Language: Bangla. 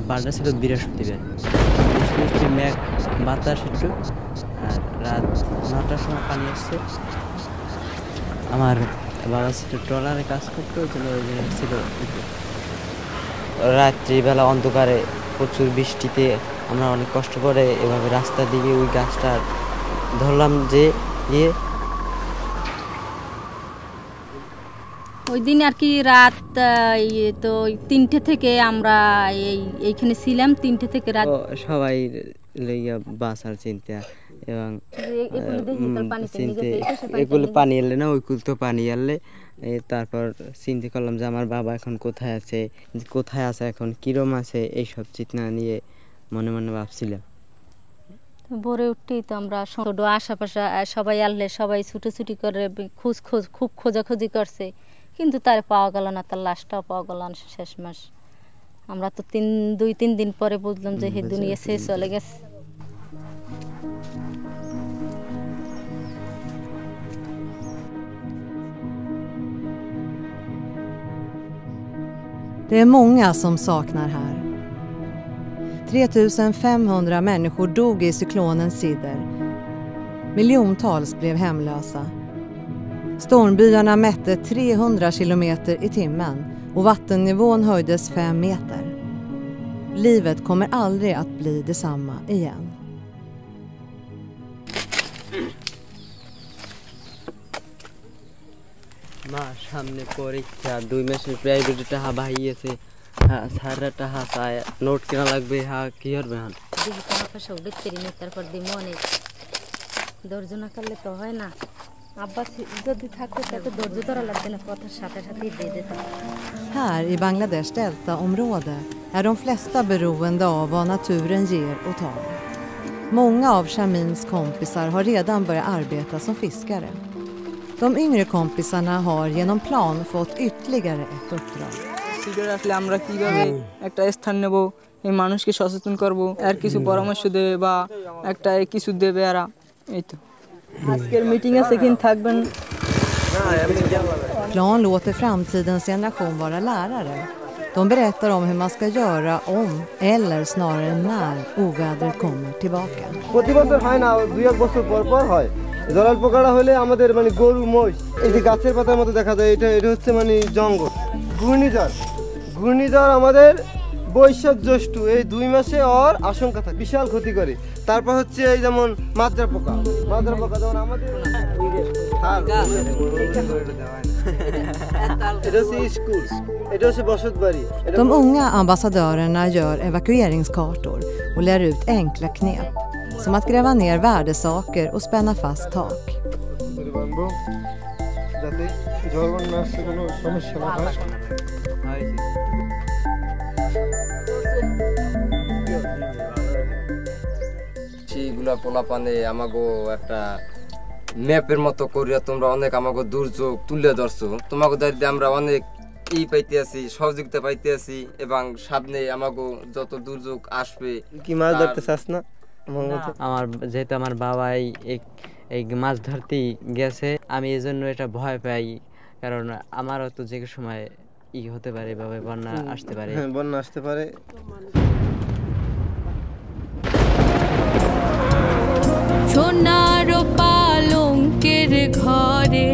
বারটা ছিল বৃহস্পতিবার, বৃষ্টি মেঘ বাতাস একটু, আর রাত 9টার সময় পানি আসছে। আমার বাবা ছিল ট্রলারে কাজ করতো, ওই জন্য ছিল রাত্রিবেলা অন্ধকারে প্রচুর বৃষ্টিতে আমরা অনেক কষ্ট করে এভাবে রাস্তা দিয়ে ওই গাছটা ধরলাম যে গিয়ে। ওই দিন আর কি রাত তো 3টে থেকে আমরা এইখানে ছিলাম, 3টে থেকে রাত সবাই লইয়া বাসার চিন্তা এবং এগুলো পানি এলে না, ওইগুলো তো পানি এলে তারপর চিন্তা করলাম যে আমার বাবা এখন কোথায় আছে এখন কিরম আছে, এইসব চিন্তা নিয়ে মনে মনে ভাবছিলাম। ভোরে উঠতেই তো আমরা আশেপাশে সবাই আনলে সবাই ছুটোছুটি করে খুব খোঁজাখুঁজি করছে, কিন্তু তার পাওয়া গেল না, তার লাশটাও পাওয়া গেল না শেষ মাস। আমরা তো 2-3 দিন পরে বুঝলাম যে হে দুনিয়া শেষ চলে গেছে। Det är många som saknar här. 3500 människor dog i cyklonen Sidr. Miljontals blev hemlösa. Stormbyarna mätte 300 kilometer i timmen och vattennivån höjdes 5 meter. Livet kommer aldrig att bli detsamma igen. মা সামনে পরীক্ষা, 2 মাসের প্রাইভেটে টাকা বাহিয়েছে, সারা টাকা চায়, নোট কেনা লাগবে, কি করবে এখন টাকা পয়সা উঠতে নি, তারপর দিব অনেক ধৈর্য না করলে তো হয় না। আব্বা যদি থাকতো তাতে ধৈর্য ধরা লাগবে না, কথার সাথে সাথেই দিয়ে দিত। Här i Bangladesh deltaområde är de flesta beroende av vad naturen ger och tar. Många av Shamins kompisar har redan börjat arbeta som fiskare. De yngre kompisarna har genom plan fått ytterligare ett uppdrag. Sidr আসলে আমরা কিভাবে একটা স্থান নেব, এই মানুষকে সচেতন করব, আর কিছু পরামর্শ দেবে বা একটা কিছু দেবে এরা। এই তো আজকের মিটিং আছে, এখানে থাকবেন। Plan låter framtidens generation vara lärare. De berättar om hur man ska göra om, eller snarare när, ovädret kommer tillbaka. প্রতি বছর হয় না, 2-1 বছর পর হয়। জলাল পোকাটা হলে আমাদের মানে গরু মহিষ এই যে গাছের পাতার মতো দেখা যায়, এটা হচ্ছে মানে জঙ্গল। ঘূর্ণিঝড় আমাদের বৈশাখ জ্যৈষ্ঠ এই 2 মাসে ওর আশঙ্কা থাকে, বিশাল ক্ষতি করে। তারপর হচ্ছে এই যেমন মাজরা পোকা যেমন আমাদের De unga ambassadörerna gör evakueringskartor och lär ut enkla knep, som att gräva ner värdesaker och spänna fast tak. সেইগুলা পোলাপানে আমাগো একটা ম্যাপের মতো করিয়া তোমরা অনেক আমাগো দুর্যোগ তুলে ধরছো, তোমাকে দাঁড়িয়ে আমরা অনেক পাইতে আছি, সহযোগিতা পাইতে আছি, এবং সামনে আমাগো যত দুর্যোগ আসবে। কি মাছ ধরতে চাস না? আমার যেহেতু আমার বাবাই এই মাছ ধরতে গেছে, আমি এই জন্য এটা ভয় পাই, কারণ আমারও তো যে সময় হতে পারে, এভাবে বন্যা আসতে পারে। বন্যা আসতে পারে। সোনার পালঙ্কের ঘরে